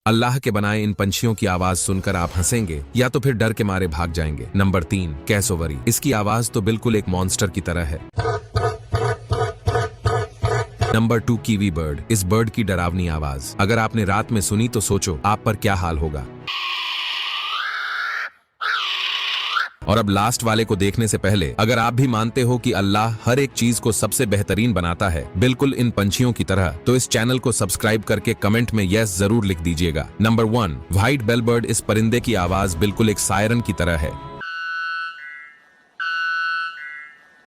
अल्लाह के बनाए इन पंछियों की आवाज सुनकर आप हंसेंगे या तो फिर डर के मारे भाग जाएंगे। Number 3, cassowary. इसकी आवाज तो बिल्कुल एक मॉन्स्टर की तरह है। Number 2, kiwi bird. इस बर्ड की डरावनी आवाज अगर आपने रात में सुनी तो सोचो आप पर क्या हाल होगा। और अब लास्ट वाले को देखने से पहले अगर आप भी मानते हो कि अल्लाह हर एक चीज को सबसे बेहतरीन बनाता है बिल्कुल इन पंछियों की तरह, तो इस चैनल को सब्सक्राइब करके कमेंट में यस जरूर लिख दीजिएगा। Number 1, white bell bird. इस परिंदे की आवाज बिल्कुल एक सायरन की तरह है।